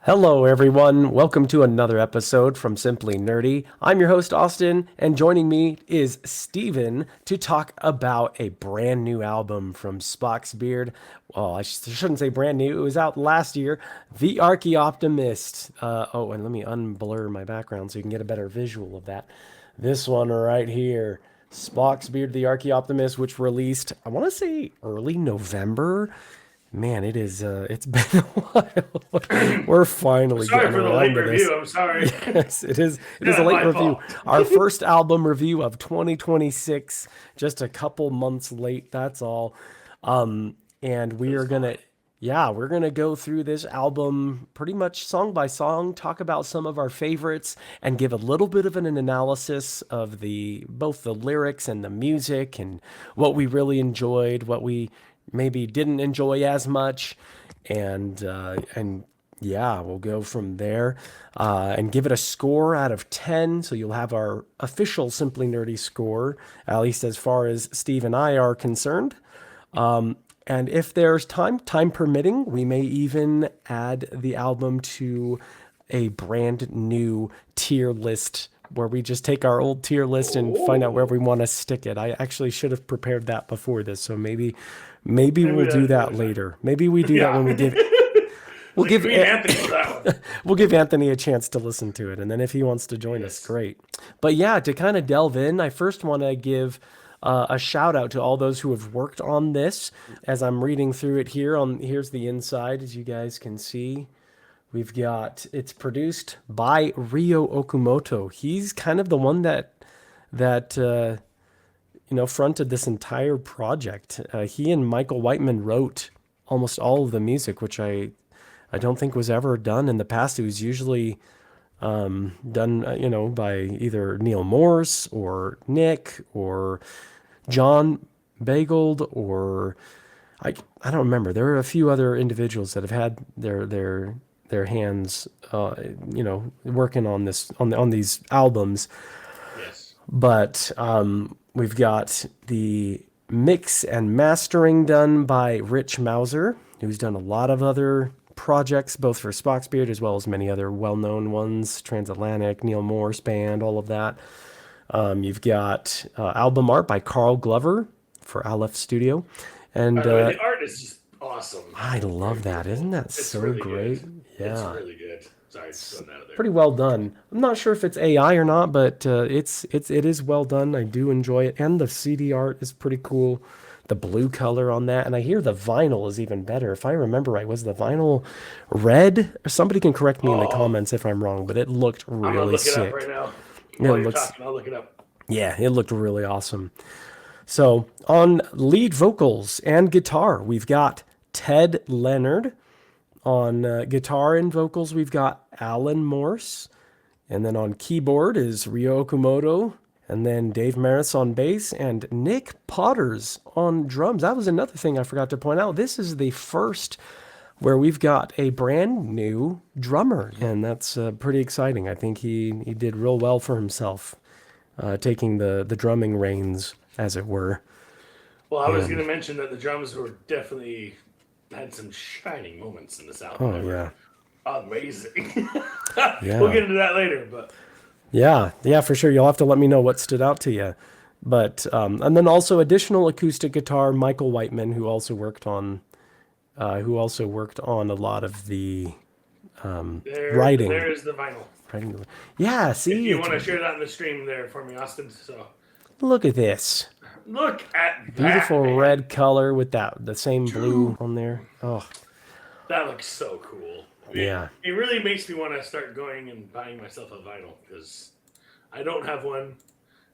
Hello, everyone. Welcome to another episode from Simply Nerdy. I'm your host, Austin, and joining me is Steven to talk about a brand new album from Spock's Beard. Well, shouldn't say brand new. It was out last year. The Archaeoptimist. And let me unblur my background so you can get a better visual of that. This one right here. Spock's Beard, The Archaeoptimist, which released, I want to say early November. Man, it's been a while. We're finally Sorry getting for the around late to this. review. I'm sorry. Yes, it is. It is a Yeah, late my review. fault. Our first album review of 2026, just a couple months late, that's all. And we That's are gonna, fine. yeah, we're gonna go through this album pretty much song by song, talk about some of our favorites, and give a little bit of an analysis of the both the lyrics and the music and what we really enjoyed, what we maybe didn't enjoy as much, and yeah, we'll go from there and give it a score out of 10. So you'll have our official Simply Nerdy score, at least as far as Steve and I are concerned. And if there's time permitting, we may even add the album to a brand new tier list where we just take our old tier list and find out where Oh, we want to stick it. I actually should have prepared that before this, so maybe maybe we'll do that's the that other time. later. Maybe we do that Yeah. when we'll Like give me and Anthony for that one. we'll give Anthony a chance to listen to it, and then if he wants to join us, Yes. great. But yeah, to kind of delve in, I first want to give a shout out to all those who have worked on this. As I'm reading through it here, here's the inside, as you guys can see. It's produced by Ryo Okumoto. He's kind of the one that fronted this entire project. He and Michael Whiteman wrote almost all of the music, which I don't think was ever done in the past. It was usually done, by either Neil Morse or Nick or John Bageld or I don't remember. There are a few other individuals that have had their hands, working on this on these albums. Yes. But we've got the mix and mastering done by Rich Mauser, who's done a lot of other projects, both for Spock's Beard as well as many other well-known ones, Transatlantic, Neil Morse Band, all of that. You've got album art by Carl Glover for Aleph Studio. By And the way, the art is just awesome. I Very love that. Isn't beautiful. that It's so really good. great? It's Yeah. really good. Sorry, just throwing that out there. Pretty well done. I'm not sure if it's AI or not, but it is well done. I do enjoy it, and the CD art is pretty cool. The blue color on that, and I hear the vinyl is even better. If I remember right, was the vinyl red? Somebody can correct me in the Oh, comments if I'm wrong, but it looked I'm gonna really look it up right sick. now. Yeah, While it you're looks talking, I'll look it up. yeah, it looked really awesome. So on lead vocals and guitar, we've got Ted Leonard. On guitar and vocals, we've got Alan Morse. And then on keyboard is Ryo Okumoto. And then Dave Maris on bass and Nick Potters on drums. That was another thing I forgot to point out. This is the first where we've got a brand new drummer, and that's pretty exciting. I think he did real well for himself, taking the drumming reins, as it were. Well, I was And gonna mention that the drums were definitely had some shining moments in this album. oh They were yeah, amazing. We'll yeah. get into that later, but Yeah, yeah, for sure. You'll have to let me know what stood out to you. But and then also additional acoustic guitar, Michael Whiteman, who also worked on a lot of the there writing. is the vinyl. Writing. Yeah, If see, you it's want to share that in the stream there for me, Austin. So look at this look at that, beautiful man. red color with the same blue Dude, on there. Oh, that looks so cool. yeah, It really makes me want to start going and buying myself a vinyl because I don't have one.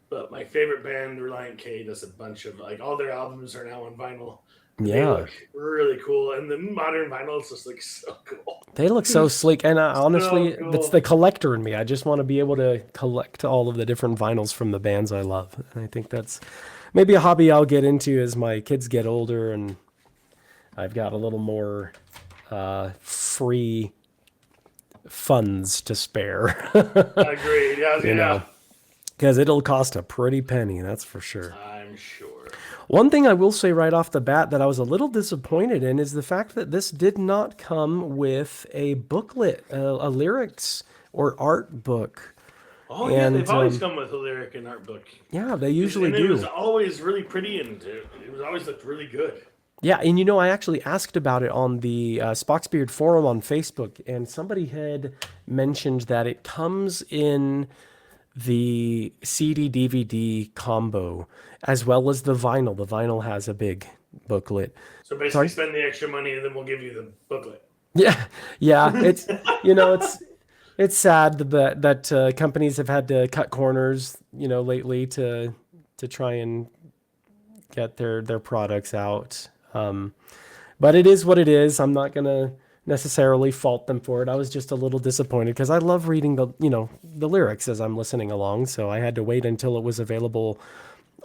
But my favorite band, Reliant K, does a bunch of like all their albums are now on vinyl. They yeah. look really cool, and the modern vinyls just look so cool. They look so sleek, and honestly, So it's the cool. collector in me. I just want to be able to collect all of the different vinyls from the bands I love. And I think that's maybe a hobby I'll get into as my kids get older and I've got a little more free funds to spare. Agreed. Yeah, you yeah. know, because it'll cost a pretty penny, that's for sure. I'm sure. One thing I will say right off the bat that I was a little disappointed in is the fact that this did not come with a booklet, a lyrics or art book. Oh yeah, they've And always come with a lyric and art book. yeah, they usually And it was do. always really pretty and it was always looked really good. Yeah, and I actually asked about it on the Spock's Beard forum on Facebook, and somebody had mentioned that it comes in the CD DVD combo as well as the vinyl. The vinyl has a big booklet. So basically, Sorry? spend the extra money and then we'll give you the booklet. Yeah, yeah. It's sad that companies have had to cut corners, lately to try and get their products out. But it is what it is. I'm not gonna necessarily fault them for it. I was just a little disappointed because I love reading the lyrics as I'm listening along. So I had to wait until it was available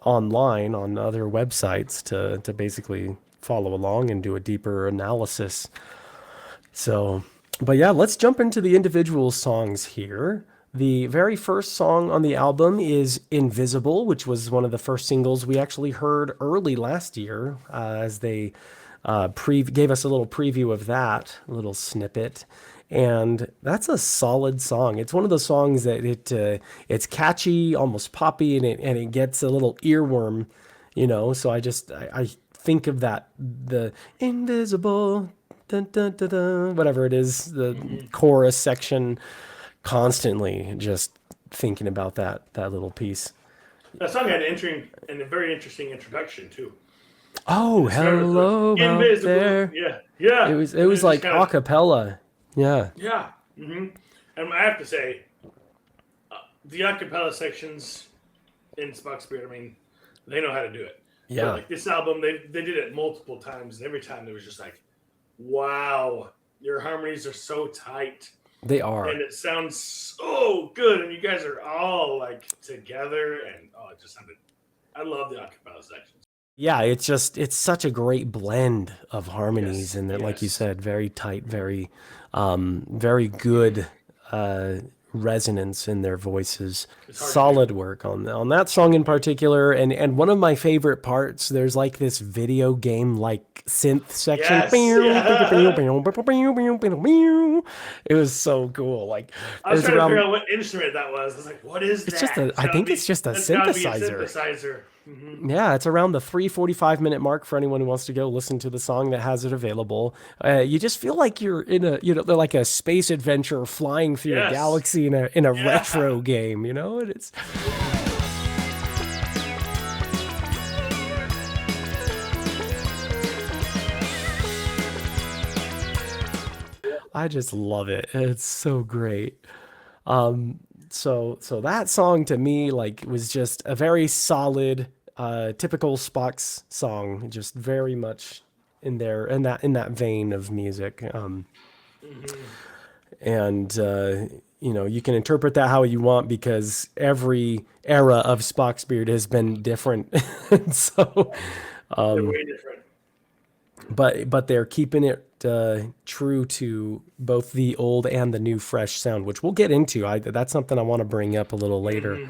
online on other websites to basically follow along and do a deeper analysis. So, but yeah, let's jump into the individual songs here. The very first song on the album is Invisible, which was one of the first singles we actually heard early last year, as they gave us a little preview of that, a little snippet. And that's a solid song. It's one of those songs that it's catchy, almost poppy, and it gets a little earworm, So I think of that, the invisible, dun, dun, dun, dun, whatever it is, the chorus section, constantly just thinking about that little piece. That song had a very interesting introduction too. Oh, It started with hello the out invisible. there. Yeah, yeah. It was just like kind a of cappella. Yeah. yeah. And I have to say, the acapella sections in Spock's Beard, I mean, they know how to do it. But Yeah. like this album, they did it multiple times, and every time there was just like, wow, your harmonies are so tight. They are. And it sounds so good, and you guys are all like together, and it just sounded. I love the acapella sections. Yeah, it's such a great blend of harmonies Yes, and that, like you yes. said, very tight, very good resonance in their voices. It's hard to do. Solid work on that song in particular, and one of my favorite parts. There's like this video game like synth section. Yes, yeah. It was so cool. Like I it was was trying to figure around. out what instrument that was. I was like, "What is It's just that?" a. I think it's just a That's gotta be a synthesizer. synthesizer. Yeah, it's around the 3:45 minute mark for anyone who wants to go listen to the song that has it available. You just feel like you're in like a space adventure flying through a Yes, galaxy in a yeah. retro game, And it's I just love it. It's so great. So that song to me like was just a very solid, typical Spock's song, just very much in that vein of music. And you can interpret that how you want because every era of Spock's Beard has been different. So, They're way different. but they're keeping it true to both the old and the new fresh sound, which we'll get into. That's something I want to bring up a little later.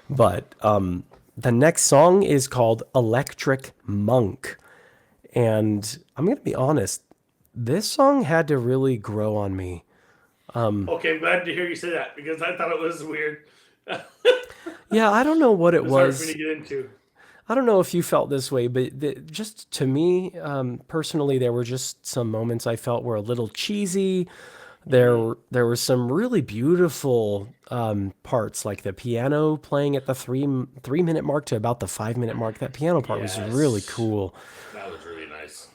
But the next song is called Electric Monk. And I'm going to be honest, this song had to really grow on me. Okay, I'm glad to hear you say that because I thought it was weird. Yeah, I don't know what it It's hard for me was. to get into. I don't know if you felt this way, but just to me, personally, there were just some moments I felt were a little cheesy. There were some really beautiful parts, like the piano playing at the 3 minute mark to about the 5 minute mark. That piano part was really Yes, cool. that was really nice.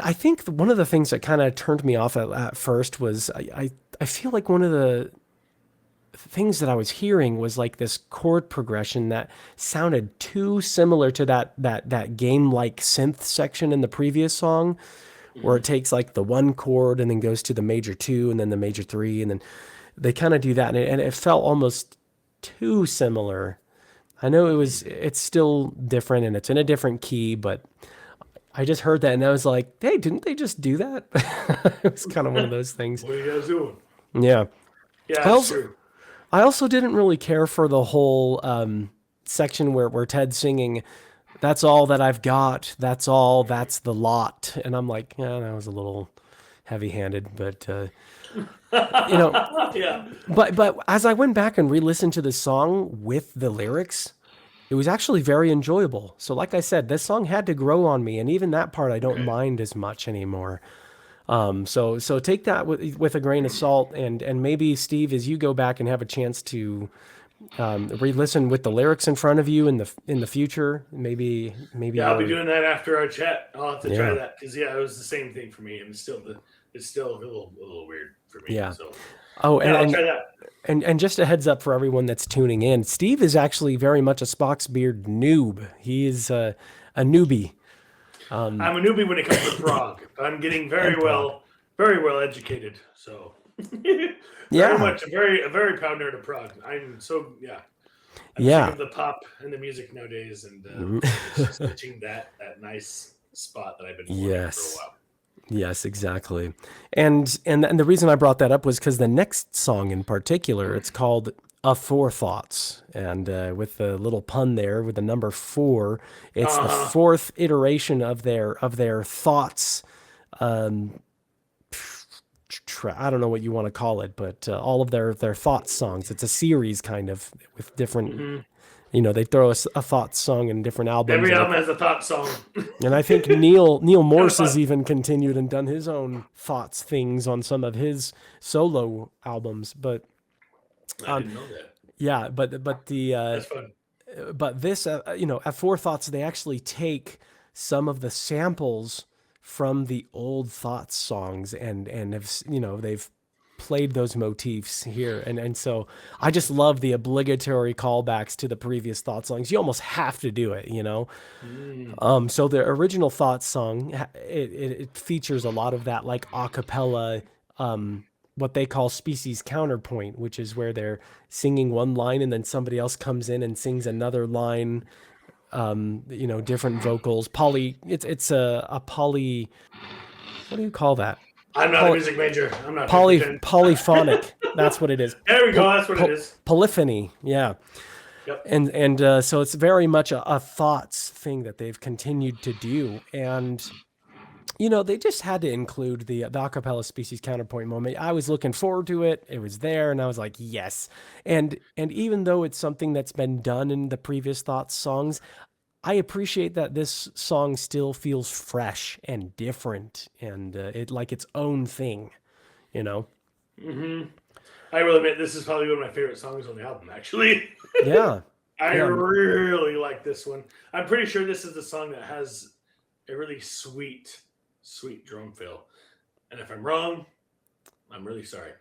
I think one of the things that kind of turned me off at first was I feel like one of the things that I was hearing was like this chord progression that sounded too similar to that game like synth section in the previous song, where it takes like the one chord and then goes to the major two and then the major three and then they kind of do that and it felt almost too similar. I know it's still different and it's in a different key, but I just heard that and I was like, hey, didn't they just do that? It was kind of one of those things. What are you guys doing? Yeah. Yeah, I that's also true. I also didn't really care for the whole section where Ted's singing That's all that I've got. That's all. That's the lot. And I'm like, yeah, that was a little heavy-handed, but you know, Yeah. but as I went back and re-listened to the song with the lyrics, it was actually very enjoyable. So like I said, this song had to grow on me, and even that part I don't Okay. mind as much anymore. So take that with a grain of salt, and maybe Steve, as you go back and have a chance to re-listen with the lyrics in front of you in the future, maybe Yeah, I'll be you're doing that after our chat. I'll have to try yeah. that because yeah, it was the same thing for me, and it's still a little weird for me. Yeah. So Oh, yeah, I'll try that. and just a heads up for everyone that's tuning in, Steve is actually very much a Spock's Beard noob. He is a newbie. I'm a newbie when it comes to prog. I'm getting And prog. very well educated. So very Yeah. much a very proud nerd of prog. I'm so yeah. I'm sick Yeah. of the pop and the music nowadays, and Mhm. it's just ditching that nice spot that I've been forming for a Yes. while. Yes, exactly. And the reason I brought that up was because the next song in particular, it's called Aforethoughts. And with the little pun there with the number four, it's the Uh huh. fourth iteration of their thoughts. I don't know what you want to call it, but all of their thoughts songs. It's a series kind of with different, Hmm. they throw a thoughts song in different albums, Every album has a thought song. and I think Neil Kind of Morse has fun. even continued and done his own thoughts things on some of his solo albums. But I didn't know that. yeah, That's fun. but this at Forethoughts they actually take some of the samples from the old Thoughts songs and have they've played those motifs here, and so I just love the obligatory callbacks to the previous Thoughts songs. You almost have to do it. Mm. So the original Thoughts song, it features a lot of that like a cappella, what they call species counterpoint, which is where they're singing one line and then somebody else comes in and sings another line. Different vocals. It's a poly. What do you call that? I'm not a Poly, music major. I'm not going to pretend. polyphonic. That's what it is. There we go. That's what it is. Polyphony. Yeah. Yep. And so it's very much a thoughts thing that they've continued to do, and they just had to include the acapella species counterpoint moment. I was looking forward to it. It was there, and I was like, yes. And even though it's something that's been done in the previous thoughts songs, I appreciate that this song still feels fresh and different, and it like its own thing. You know? Hmm. I will admit this is probably one of my favorite songs on the album. Actually, Yeah. I Yeah. really like this one. I'm pretty sure this is the song that has a really sweet drum fill. And if I'm wrong, I'm really sorry.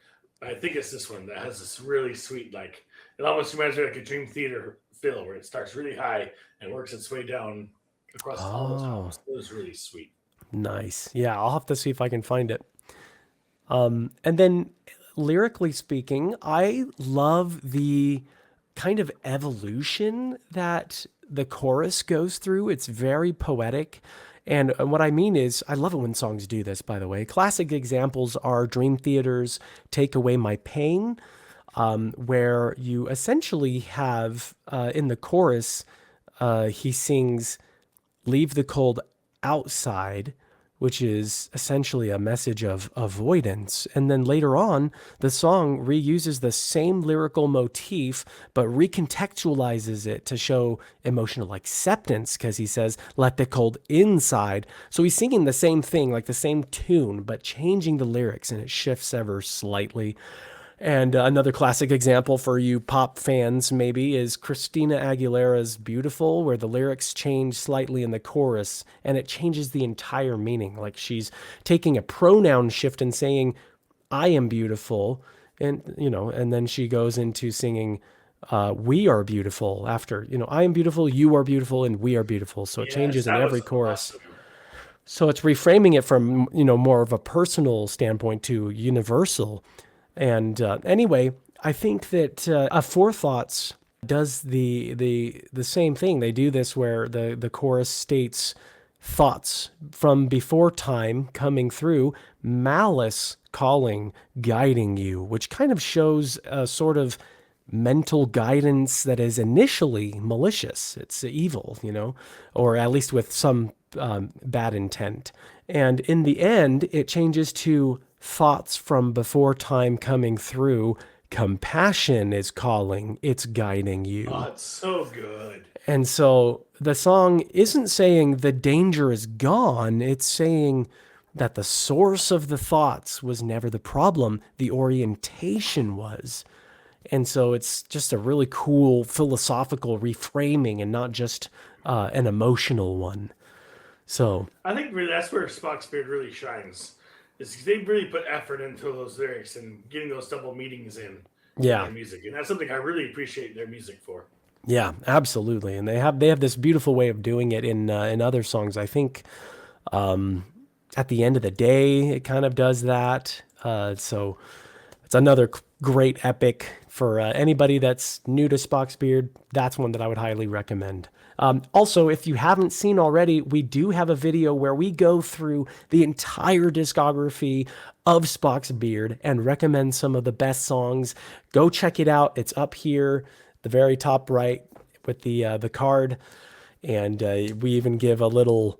But I think it's this one that has this really sweet, like it almost reminds me of like a Dream Theater fill where it starts really high and works its way down across all the Oh, tones. It was really sweet. nice. Yeah, I'll have to see if I can find it. And then lyrically speaking, I love the kind of evolution that the chorus goes through. It's very poetic. And what I mean is, I love it when songs do this, by the way. Classic examples are Dream Theater's Take Away My Pain, where you essentially have in the chorus, he sings, Leave the cold outside, which is essentially a message of avoidance. And then later on, the song reuses the same lyrical motif, but recontextualizes it to show emotional acceptance because he says, let the cold inside. So he's singing the same thing, like the same tune, but changing the lyrics, and it shifts ever slightly. And another classic example for you pop fans, maybe, is Christina Aguilera's Beautiful, where the lyrics change slightly in the chorus and it changes the entire meaning. Like she's taking a pronoun shift and saying, I am beautiful. And then she goes into singing, we are beautiful after, I am beautiful, you are beautiful, and we are beautiful. So it Yes, changes in that every was chorus. awesome. So it's reframing it from, more of a personal standpoint to universal. And anyway, I think that Aforethoughts does the same thing. They do this where the chorus states thoughts from before time coming through, malice calling, guiding you, which kind of shows a sort of mental guidance that is initially malicious. It's evil, or at least with some bad intent. And in the end, it changes to thoughts from before time coming through. Compassion is calling, it's guiding Oh, you. it's so good. And so the song isn't saying the danger is gone, it's saying that the source of the thoughts was never the problem, the orientation was. And so it's just a really cool philosophical reframing and not just an emotional one. So, I think really that's where Spock's Beard really shines. Is they really put effort into those lyrics and getting those double meanings in yeah. their music, and that's something I really appreciate their music for. Yeah, absolutely. And they have this beautiful way of doing it in other songs. I think at the end of the day, it kind of does that. So it's another great epic for anybody that's new to Spock's Beard. That's one that I would highly recommend. Also, if you haven't seen already, we do have a video where we go through the entire discography of Spock's Beard and recommend some of the best songs. Go check it out. It's up here, the very top right with the card, and we even give a little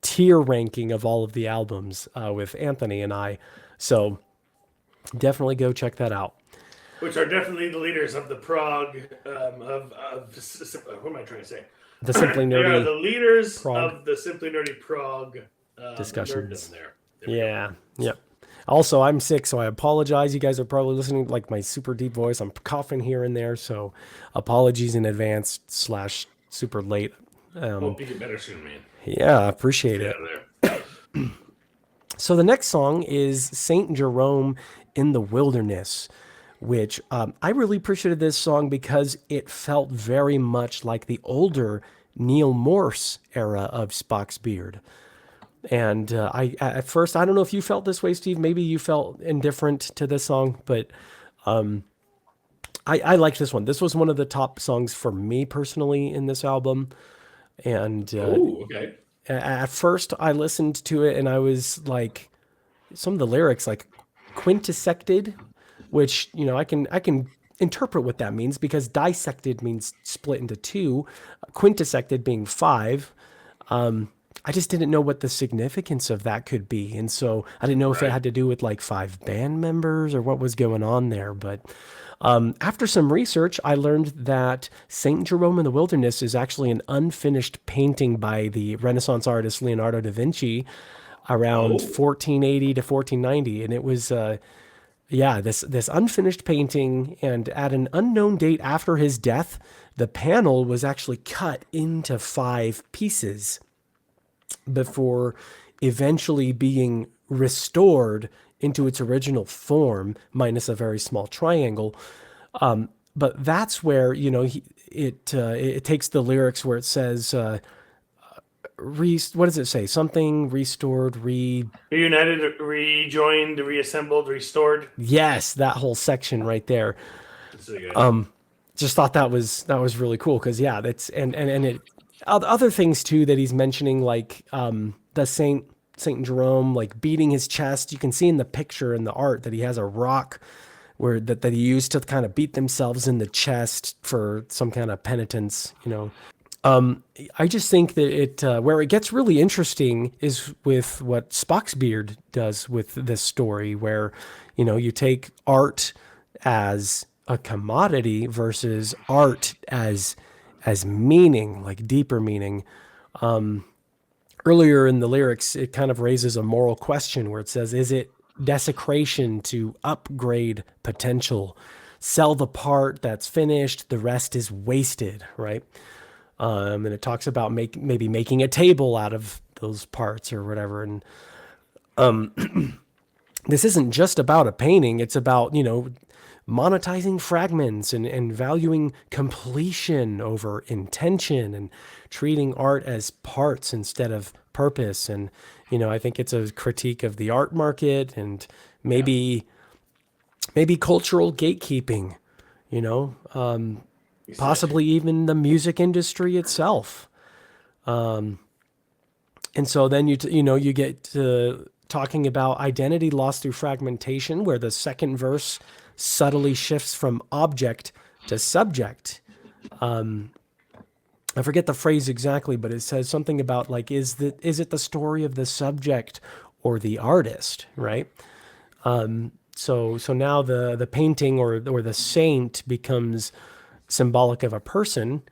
tier ranking of all of the albums with Anthony and I. So definitely go check that out. Which are definitely the leaders of the prog what am I trying to say? The Simply They are the Nerdy leaders prog of the Simply Nerdy prog discussions. nerddom there. Yeah. Yep. Also, I'm sick, so I apologize. You guys are probably listening to like my super deep voice. I'm coughing here and there, so apologies in advance / super late. Hope you get better soon, man. Yeah, appreciate Get it. out of there. So the next song is Saint Jerome in the Wilderness, which I really appreciated this song because it felt very much like the older Neal Morse era of Spock's Beard. And I at first, I don't know if you felt this way, Steve. Maybe you felt indifferent to this song, but I liked this one. This was one of the top songs for me personally in this album. And Oh, okay. at first, I listened to it and I was like, some of the lyrics like quintessected, which I can interpret what that means because dissected means split into two, quintessected being five. I just didn't know what the significance of that could be. And so I didn't know if it Right. had to do with like five band members or what was going on there. But after some research, I learned that St. Jerome in the Wilderness is actually an unfinished painting by the Renaissance artist Leonardo da Vinci around Oh, 1480 to 1490. And it was, yeah, this unfinished painting. And at an unknown date after his death, the panel was actually cut into 5 pieces before eventually being restored into its original form, minus a very small triangle. But that's where it takes the lyrics where it says, what does it say? Something restored, reunited, rejoined, reassembled, restored. yes, that whole section right there. That's really good. Just thought that was really cool because yeah, that's and it other things too that he's mentioning like the Saint Jerome like beating his chest. You can see in the picture in the art that he has a rock where that he used to kind of beat themselves in the chest for some kind of penitence. I just think that where it gets really interesting is with what Spock's Beard does with this story, where you take art as a commodity versus art as meaning, like deeper meaning. Earlier in the lyrics, it kind of raises a moral question where it says, "Is it desecration to upgrade potential? Sell the part that's finished, the rest is wasted," right? And it talks about maybe making a table out of those parts or whatever. And this isn't just about a painting. It's about, monetizing fragments and valuing completion over intention and treating art as parts instead of purpose. And, I think it's a critique of the art market and Yeah. maybe cultural gatekeeping, you know, You said. possibly even the music industry itself. And so then you get to talking about identity lost through fragmentation, where the second verse subtly shifts from object to subject. I forget the phrase exactly, but it says something about like, is it the story of the subject or the artist, right? So now the painting or the saint becomes symbolic of a person.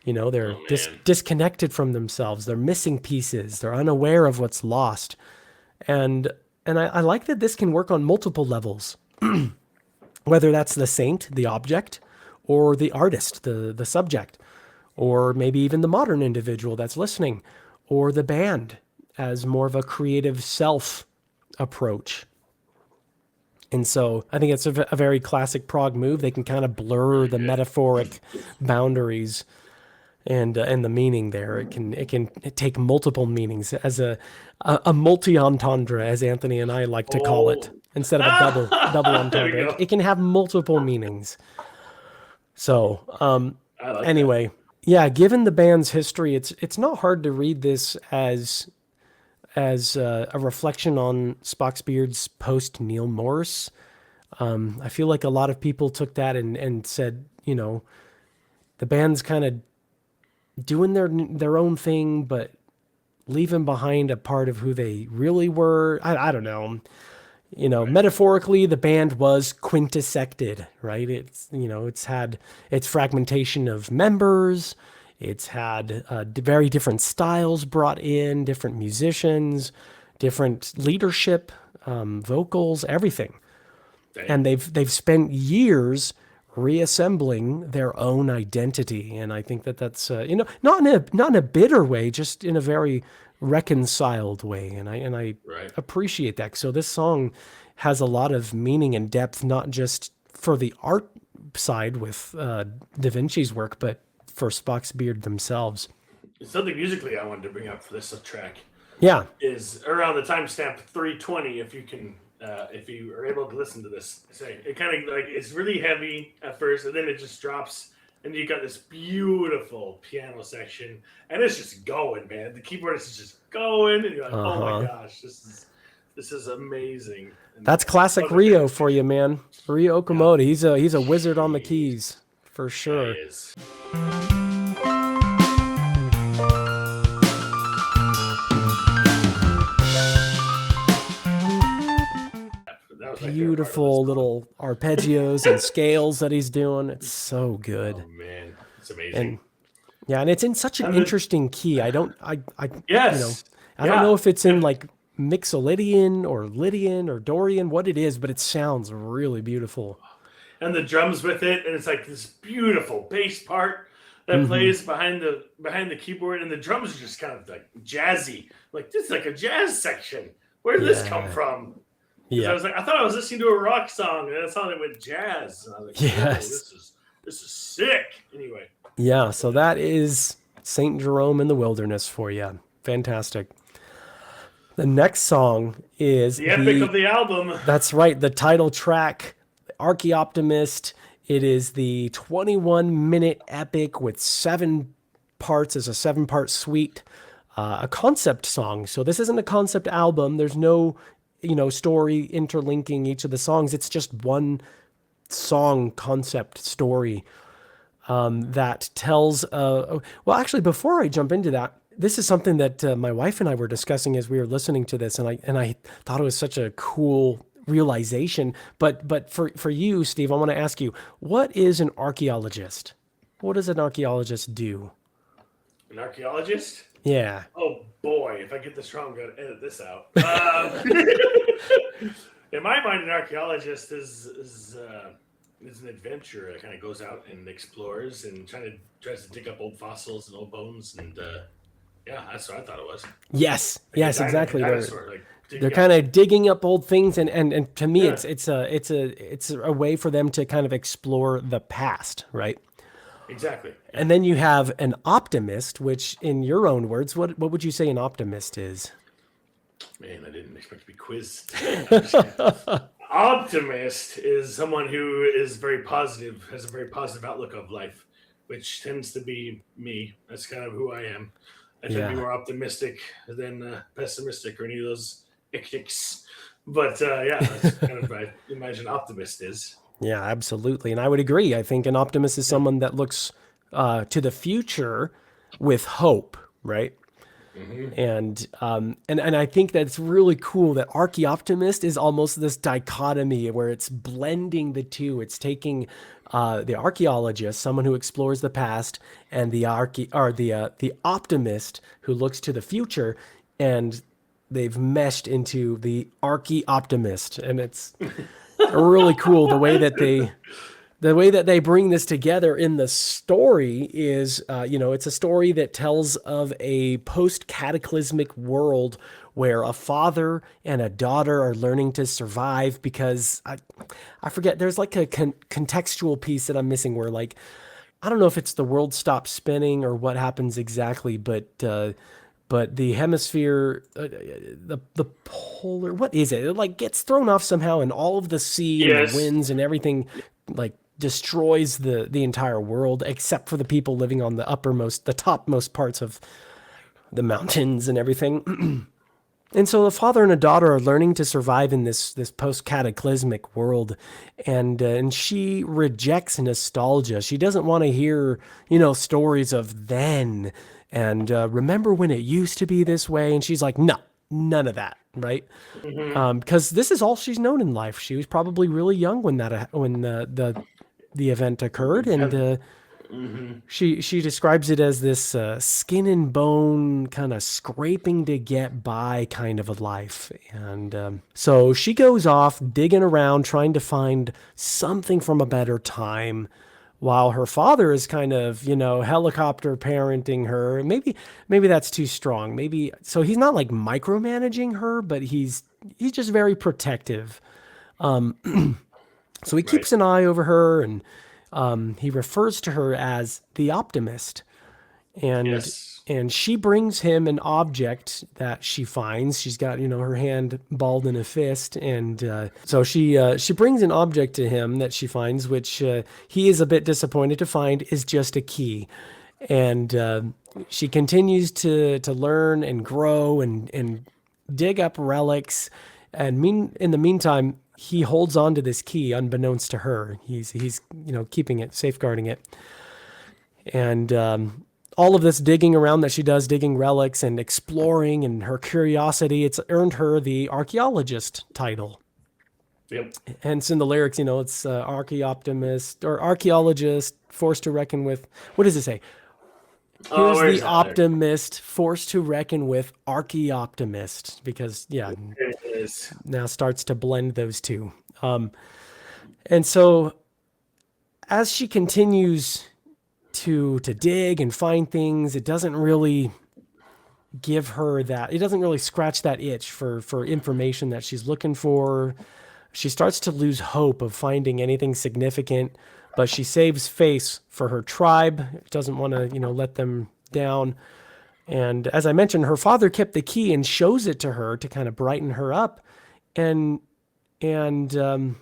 They're Oh man. disconnected from themselves. They're missing pieces. They're unaware of what's lost. And I like that this can work on multiple levels, whether that's the saint, the object, or the artist, the subject, or maybe even the modern individual that's listening, or the band as more of a creative self approach. And so I think it's a very classic prog move. They can kind of blur the metaphoric boundaries and the meaning there. It can take multiple meanings as a multi entendre, as Anthony and I like to call it, instead of a double There we entendre. go. It can have multiple meanings. So I like anyway, yeah, given the band's history, it's not hard to read this as a reflection on Spock's Beard's post-Neal Morse. I feel like a lot of people took that and said, the band's kind of doing their own thing, but leaving behind a part of who they really were. I don't know. Metaphorically, the band was quintussected, right? It's had its fragmentation of members. It's had very different styles brought in, different musicians, different leadership, vocals, everything. that. And they've spent years reassembling their own identity, and I think that's not in a bitter way, just in a very reconciled way, and I Right. appreciate that. So this song has a lot of meaning and depth, not just for the art side with Da Vinci's work, but for Spock's Beard themselves. Something musically I wanted to bring up for this track Yeah. is around the timestamp 320. If you are able to listen to this, it kind of like it's really heavy at first, and then it just drops, and you got this beautiful piano section, and it's just going, man. The keyboardist is just going, and you're like, oh my gosh, this is amazing. And That's classic Rio for you, man. Rio Okamoto. He's a wizard on the keys for sure. It is. That was my favorite part of Beautiful this little arpeggios and scales that he's doing. It's so good. song. Oh man, it's amazing. And yeah, and it's in such an interesting key. I Yes. I don't know if it's in like Mixolydian or Lydian or Dorian, what it is, but it sounds really beautiful. And the drums with it, and it's like this beautiful bass part that plays behind the keyboard, and the drums are just kind of like jazzy. Like this is like a jazz section. Where did this come from? Yeah. I thought I was listening to a rock song, and that's how they went jazz. And I was like, Yes. this is sick. Anyway. Yeah, so that is Saint Jerome in the Wilderness for you. Fantastic. The next song is The epic of the album. That's right, the title track, Archaeoptimist. It is the 21-minute epic with 7 parts as a 7-part suite, a concept song. So this isn't a concept album. There's no, story interlinking each of the songs. It's just one song concept story that tells. Well, actually, before I jump into that, this is something that my wife and I were discussing as we were listening to this, and I thought it was such a cool realization. But for you, Steve, I want to ask you, what is an archaeologist? What does an archaeologist do? An archaeologist? Yeah. Oh boy, if I get this wrong, I'm gonna edit this out. In my mind, an archaeologist is an adventurer that kind of goes out and explores and tries to dig up old fossils and old bones, and yeah, that's what I thought it was. Yes. Like Yes. Exactly. They're Digging kind of digging up old things, and to me, Yeah. it's a way for them to kind of explore the past, right? exactly. And then you have an optimist, which, in your own words, what would you say an optimist is? Man, I didn't expect to be quizzed. Optimist is someone who is very positive, has a very positive outlook of life, which tends to be me. That's kind of who I am. I tend to be Yeah. more optimistic than pessimistic or any of those ictics. But yeah, that's kind of what I imagine optimist is. Yeah, absolutely. And I would agree. I think an optimist is someone that looks to the future with hope, right? Hmm. And I think that's really cool that Archaeoptimist is almost this dichotomy where it's blending the two. It's taking the archaeologist, someone who explores the past, and the optimist who looks to the future, and they've meshed into the Archaeoptimist, and it's really cool the way that they bring this together in the story is, it's a story that tells of a post cataclysmic world where a father and a daughter are learning to survive because I forget, there's like a contextual piece that I'm missing where, like, I don't know if it's the world stops spinning or what happens exactly, but the hemisphere, the polar, what is it? It like gets thrown off somehow, and all of the sea and the Yes. winds and everything like destroys the entire world except for the people living on the topmost parts of the mountains and everything. And so a father and a daughter are learning to survive in this post cataclysmic world, and she rejects nostalgia. She doesn't want to hear stories of then and remember when it used to be this way. And she's like, no, none of that, right? Hmm. Because this is all she's known in life. She was probably really young when the event occurred, and Hmm. she describes it as this skin and bone kind of scraping to get by kind of a life. And so she goes off digging around trying to find something from a better time while her father is kind of, helicopter parenting her. Maybe that's too strong. Maybe so he's not like micromanaging her, but he's just very protective. So he Right. keeps an eye over her, and he refers to her as the optimist. And Yes. and she brings him an object that she finds. She's got her hand balled in a fist, and so she brings an object to him that she finds, which he is a bit disappointed to find is just a key. And she continues to learn and grow and dig up relics. And in the meantime, he holds on to this key unbeknownst to her. He's keeping it, safeguarding it. And all of this digging around that she does, digging relics and exploring, and her curiosity, it's earned her the archaeologist title. Yep. Hence, in the lyrics, it's archaeoptimist or archaeologist, forced to reckon with. What does it say? Oh, Here's where the is that there? optimist, forced to reckon with archaeoptimist, because yeah, There it is. now starts to blend those two. Um, and so as she continues to dig and find things, it doesn't really give her that. It doesn't really scratch that itch for information that she's looking for. She starts to lose hope of finding anything significant, but she saves face for her tribe. Doesn't want to let them down. And as I mentioned, her father kept the key and shows it to her to kind of brighten her up. And in the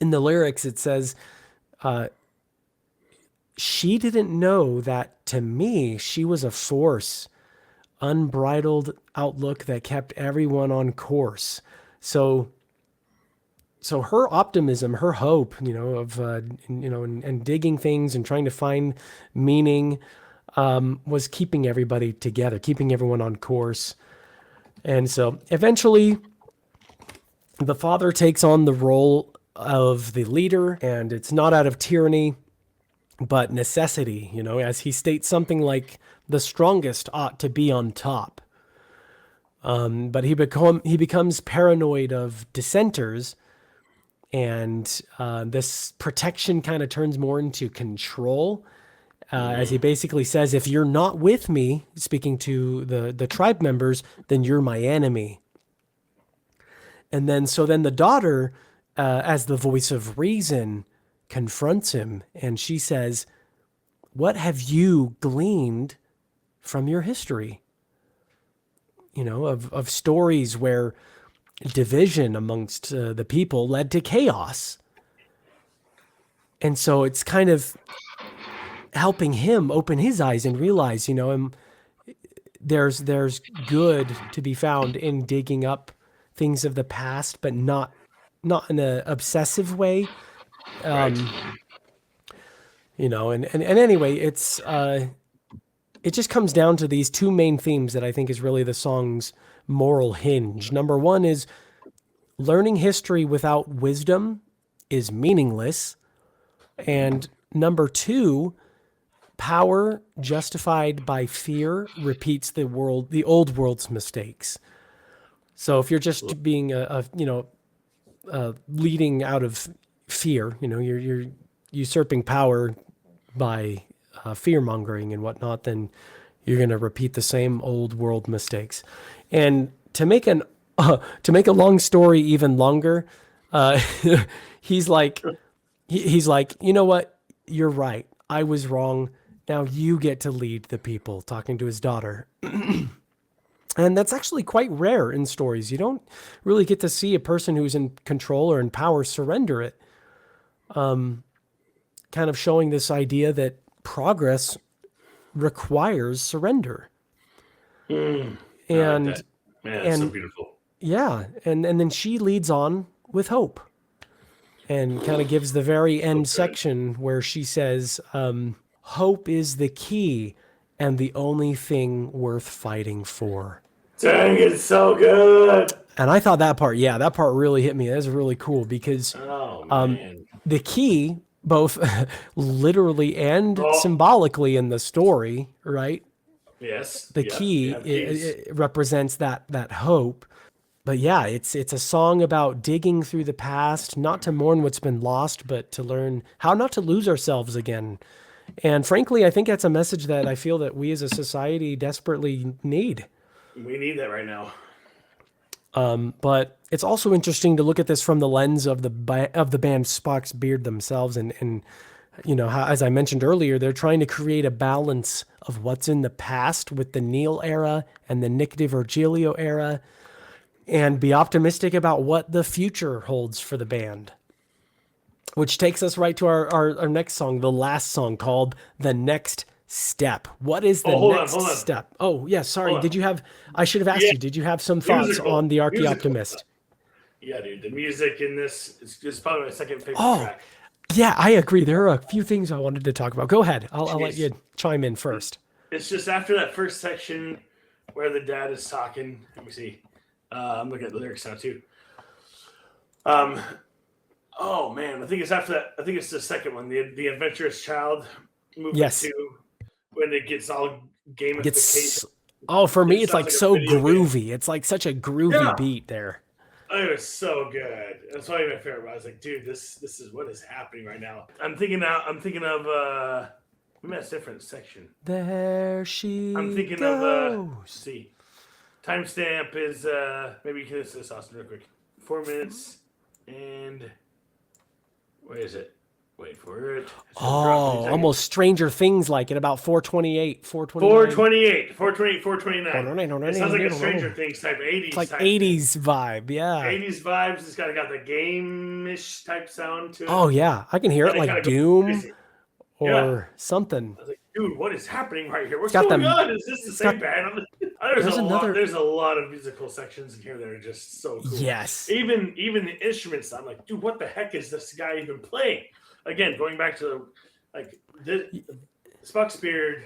lyrics, it says, she didn't know that to me, she was a force, unbridled outlook that kept everyone on course. So, so her optimism, her hope, of, and digging things and trying to find meaning, was keeping everybody together, keeping everyone on course. And so eventually the father takes on the role of the leader, and it's not out of tyranny, but necessity, as he states something like, the strongest ought to be on top. But he becomes paranoid of dissenters, and this protection kind of turns more into control. As he Hmm. basically says, if you're not with me, speaking to the tribe members, then you're my enemy. And then the daughter, as the voice of reason, confronts him, and she says, what have you gleaned from your history? Of stories where division amongst the people led to chaos. And so it's kind of helping him open his eyes and realize, there's good to be found in digging up things of the past, but not in an obsessive way, Right. And anyway, it just comes down to these two main themes that I think is really the song's moral hinge. Number one is learning history without wisdom is meaningless. And number two, power justified by fear repeats the old world's mistakes. So if you're just being leading out of fear, you're usurping power by fear mongering and whatnot, then you're going to repeat the same old world mistakes. And to make a long story even longer, uh, he's like he's like, you know what? You're right. I was wrong. Now you get to lead the people, talking to his daughter. And that's actually quite rare in stories. You don't really get to see a person who's in control or in power surrender it. Kind of showing this idea that progress requires surrender. I like And that. Man, it's so and beautiful. yeah, and then she leads on with hope and kind of gives the very So end good. section where she says, hope is the key and the only thing worth fighting for. Dang, it's so good. And I thought that part really hit me. That was really cool because Oh man. the key, both literally and Oh, symbolically in the story, right? yes. The Yep. You key have keys. it represents that hope. But yeah, it's a song about digging through the past, not to mourn what's been lost, but to learn how not to lose ourselves again. And frankly, I think that's a message that I feel that we as a society desperately need. We need that right now. But it's also interesting to look at this from the lens of the band Spock's Beard themselves, and how, as I mentioned earlier, they're trying to create a balance of what's in the past with the Neal era and the Nick DiVirgilio era, and be optimistic about what the future holds for the band. Which takes us right to our next song, the last song called The Next Step. What is the Oh, next hold on. step? Oh, yeah, sorry. Hold on. I should have asked Yeah, you, did you have some thoughts musical. on the Musical. Archaeoptimist? Yeah, dude. The music in this is just probably my second favorite Oh, track. yeah, I agree. There are a few things I wanted to talk about. Go ahead. I'll let Jeez. you chime in first. It's just after that first section where the dad is talking. Let me see. I'm looking at the lyrics now too. Um. Oh man, I think it's after that. I think it's the second one, the adventurous child movement Yes. two, when it gets all gamification. Gets for me It it's sounds like like a so video game. groovy. It's like such a groovy Yeah, beat there. it was so good. That's probably my favorite. I was like, dude, this is what is happening right now. I'm thinking of we met a different section. There I'm she thinking of let's goes. see. Timestamp is maybe you can listen to this Austin real quick. 4 minutes and where is it? Wait for it. It's gonna drop any Oh, second. almost Stranger Things like at about 428, 429. 428, 428, 429. It sounds like a Stranger It's Things type, 80s like type thing. 80s vibe. Yeah. 80s vibes. It's got the game-ish type sound to it. Oh yeah, I can hear And it it kind like of goes Doom crazy. Yeah. or something. I was like, dude, what is happening right here? It's What's got going them on? Is this the it's same got band? There's a there's lot. another There's a lot of musical sections in here that are just so cool. yes. Even the instruments. I'm like, dude, what the heck is this guy even playing? Again, going back to the Spock's Beard,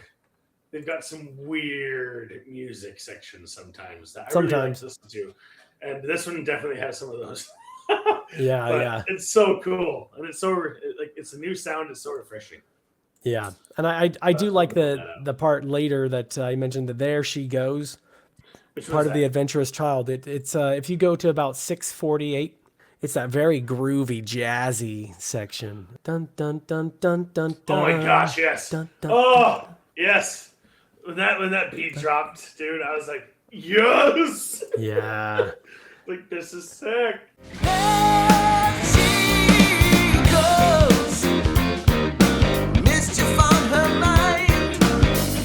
they've got some weird music sections sometimes that I really like Sometimes. to listen to, and this one definitely has some of those. Yeah, But yeah. it's so cool, and it's so like it's a new sound. It's so refreshing. Yeah. And I do I'm like gonna point that the out. part later that I mentioned that there she goes, Which one's part of the that? adventurous child. It's if you go to about 648, it's that very groovy jazzy section. Dun dun dun dun dun Oh my dun gosh, yes. dun dun dun. Oh yes. When that beat dropped, dude, I was like, yes. Yeah. Like this is sick. There she goes, mischief on her mind,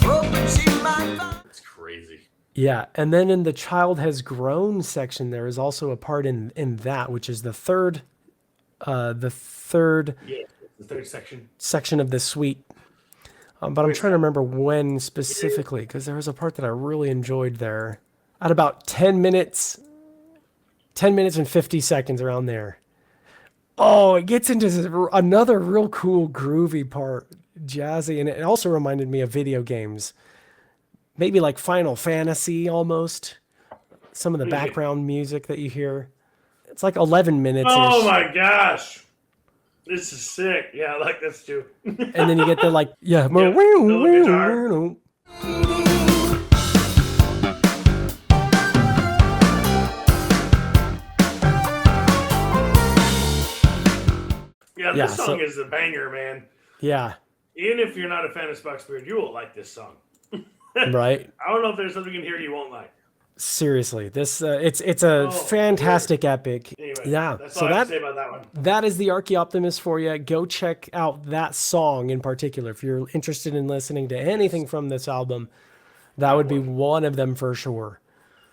hoping she might find. It's crazy. Yeah, and then in the child has grown section, there is also a part in that, which is the third Yeah, the third section. section of the suite. But I'm Where's trying to that? remember when specifically, because there was a part that I really enjoyed there. At about 10 minutes and 50 seconds around there. Oh, it gets into another real cool groovy part, jazzy, and it also reminded me of video games. Maybe like Final Fantasy almost. Some of the background music that you hear. It's like 11 minutes Oh ish. my gosh. This is sick. Yeah, I like this too. And then you get the like, yeah. Yep, little guitar. Yeah, Yeah, this song is a banger, man. Yeah, Even if you're not a fan of Spock's Beard, you will like this song. right. I don't know if there's something in here you won't like. Seriously, this it's a fantastic epic. Anyway, Yeah, that's so all I have to say about that one. that is the Archaeoptimist for you. Go check out that song in particular if you're interested in listening to anything from this album. That would be one of them for sure.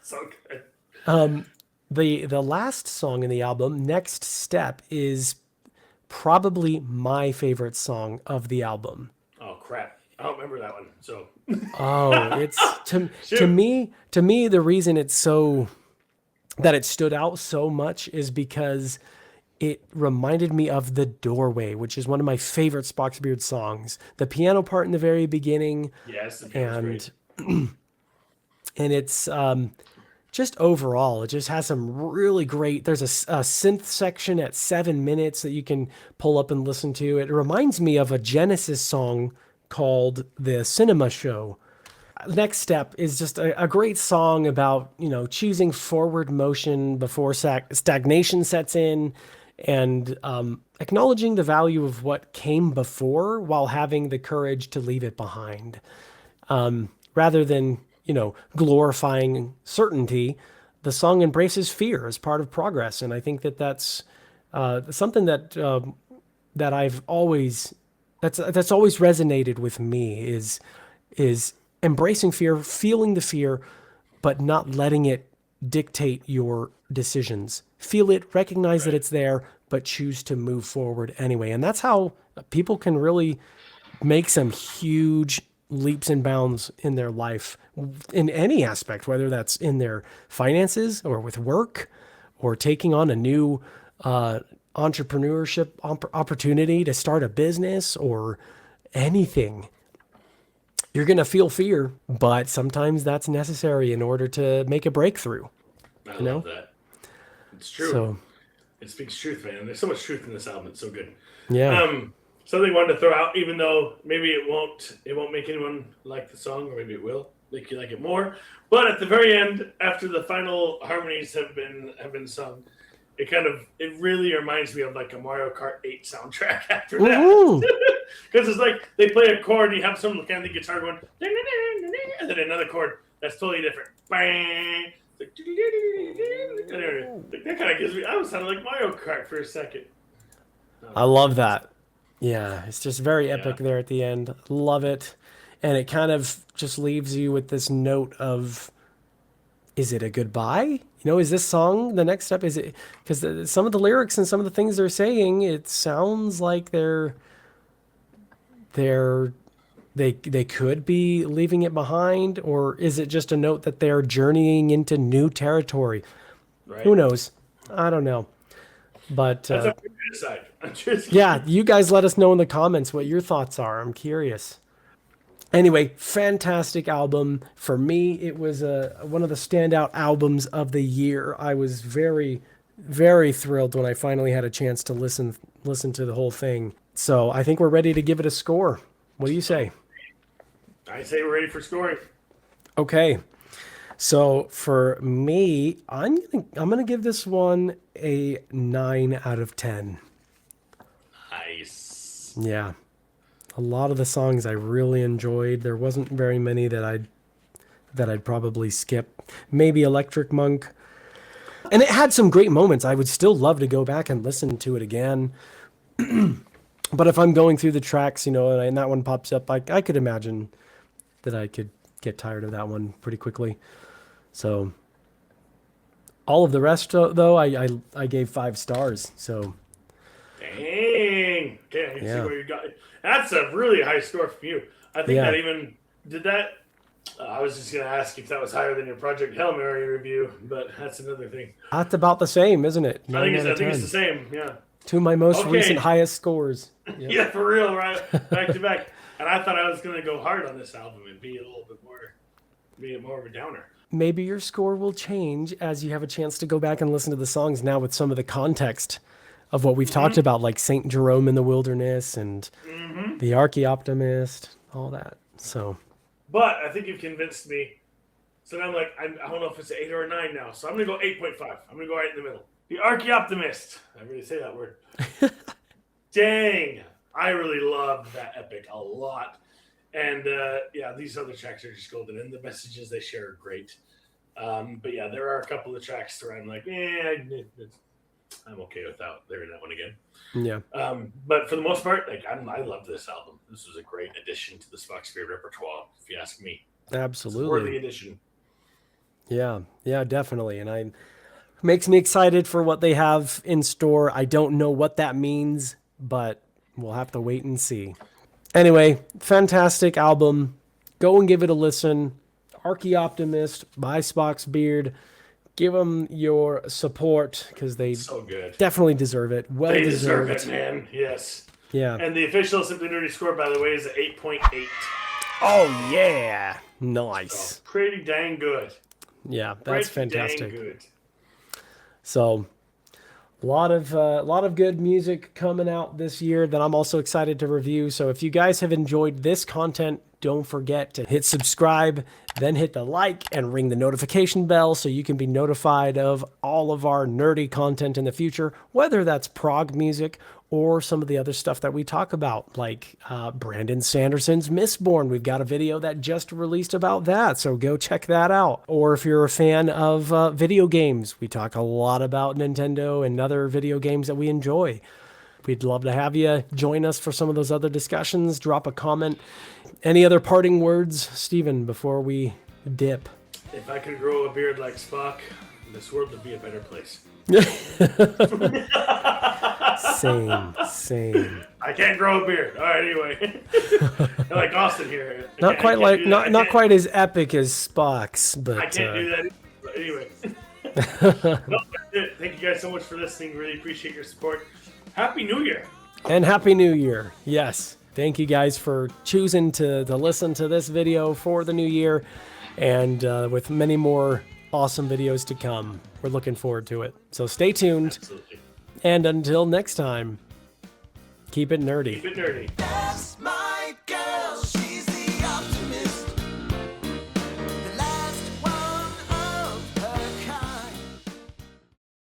So good. The last song in the album, Next Step, is probably my favorite song of the album. Oh crap! I don't remember that one. So Oh, it's to Shoot. me the reason it's so that it stood out so much is because it reminded me of The Doorway, which is one of my favorite Spock's Beard songs. The piano part in the very beginning, yes, the piano's and great. and it's just overall, it just has some really great. There's a synth section at 7 minutes that you can pull up and listen to. It reminds me of a Genesis song called The Cinema Show. Next Step is just a great song about, choosing forward motion before stagnation sets in, and acknowledging the value of what came before while having the courage to leave it behind. Rather than, glorifying certainty, the song embraces fear as part of progress. And I think that that's something that I've always that's always resonated with me is embracing fear, feeling the fear, but not letting it dictate your decisions. Feel it, recognize that it's there, but choose to move forward anyway. And that's how people can really make some huge leaps and bounds in their life in any aspect, whether that's in their finances or with work or taking on a new entrepreneurship opportunity to start a business or anything. You're going to feel fear, but sometimes that's necessary in order to make a breakthrough. I love that. It's true. So, it speaks truth, man. There's so much truth in this album. It's so good. yeah. Something I wanted to throw out, even though maybe it won't make anyone like the song, or maybe it will make you like it more. But at the very end, after the final harmonies have been sung, it really reminds me of like a Mario Kart 8 soundtrack after that. Because it's like they play a chord and you have some kind of the guitar going, and then another chord that's totally different. Bang! That kind of gives me. I was sounding like Mario Kart for a second. I love that. Yeah, it's just very epic there at the end. Love it. And it kind of just leaves you with this note of, is it a goodbye? Is this song the next step? Is it because some of the lyrics and some of the things they're saying, it sounds like they could be leaving it behind, or is it just a note that they're journeying into new territory? Right. Who knows? I don't know. But That's up to you to decide. I'm just yeah, you guys let us know in the comments what your thoughts are. I'm curious. Anyway, fantastic album. For me, it was one of the standout albums of the year. I was very, very thrilled when I finally had a chance to listen to the whole thing. So I think we're ready to give it a score. What do you say? I say we're ready for scoring. Okay. So for me, I'm gonna give this one a 9 out of 10. Nice. Yeah. A lot of the songs I really enjoyed. There wasn't very many that I'd probably skip. Maybe Electric Monk. And it had some great moments. I would still love to go back and listen to it again. But if I'm going through the tracks, and that one pops up, I could imagine that I could get tired of that one pretty quickly. So all of the rest, though, I gave 5 stars. So Dang. Okay, I can Yeah. see where you got it. That's a really high score from you. I think Yeah. that even did that. I was just going to ask if that was higher than your Project Hail Mary review, but that's another thing. that's about the same, isn't it? I 9 think out of it's 10. the same. Yeah. Two of my most Okay. recent highest scores. Yep. Yeah, for real, right? Back to back. And I thought I was going to go hard on this album and be a little bit more of a downer. Maybe your score will change as you have a chance to go back and listen to the songs now with some of the context of what we've talked about, like Saint Jerome in the Wilderness and the Archaeoptimist, all that. So, But I think you've convinced me. So now I'm like, I don't know if it's an 8 or a 9 now. So I'm going to go 8.5. I'm going to go right in the middle. The Archaeoptimist. I really say that word. Dang. I really loved that epic a lot. And yeah, these other tracks are just golden. And the messages they share are great. But yeah, there are a couple of tracks where I'm like, I'm okay without hearing that one again. yeah. But for the most part, like I love this album. This was a great addition to the Spock Spirit repertoire, if you ask me. Absolutely. Worthy addition. Yeah, definitely. And makes me excited for what they have in store. I don't know what that means, but we'll have to wait and see. Anyway, fantastic album. Go and give it a listen. Archaeoptimist by Spock's Beard. Give them your support because they So good. definitely deserve it. Well They deserve deserved. it, man. Yes. Yeah. And the official Simply Nerdy score, by the way, is 8.8. Oh yeah. Nice. So pretty dang good. Yeah, that's Pretty fantastic. Dang good. So, a lot of good music coming out this year that I'm also excited to review. So if you guys have enjoyed this content, don't forget to hit subscribe, then hit the like and ring the notification bell so you can be notified of all of our nerdy content in the future, whether that's prog music or some of the other stuff that we talk about, like Brandon Sanderson's Mistborn. We've got a video that just released about that, so go check that out. Or if you're a fan of video games, we talk a lot about Nintendo and other video games that we enjoy. We'd love to have you join us for some of those other discussions. Drop a comment. Any other parting words, Steven, before we dip? If I could grow a beard like Spock, this world would be a better place. Same. I can't grow a beard. All right, anyway. I like Austin here. Not quite as epic as Spock's, but I can't do that. But anyway. No, that's it. Thank you guys so much for listening. Really appreciate your support. Happy New Year. And Happy New Year. Yes. Thank you guys for choosing to listen to this video for the new year, and with many more awesome videos to come. We're looking forward to it. So stay tuned. Absolutely. And until next time, keep it nerdy. Keep it nerdy. That's my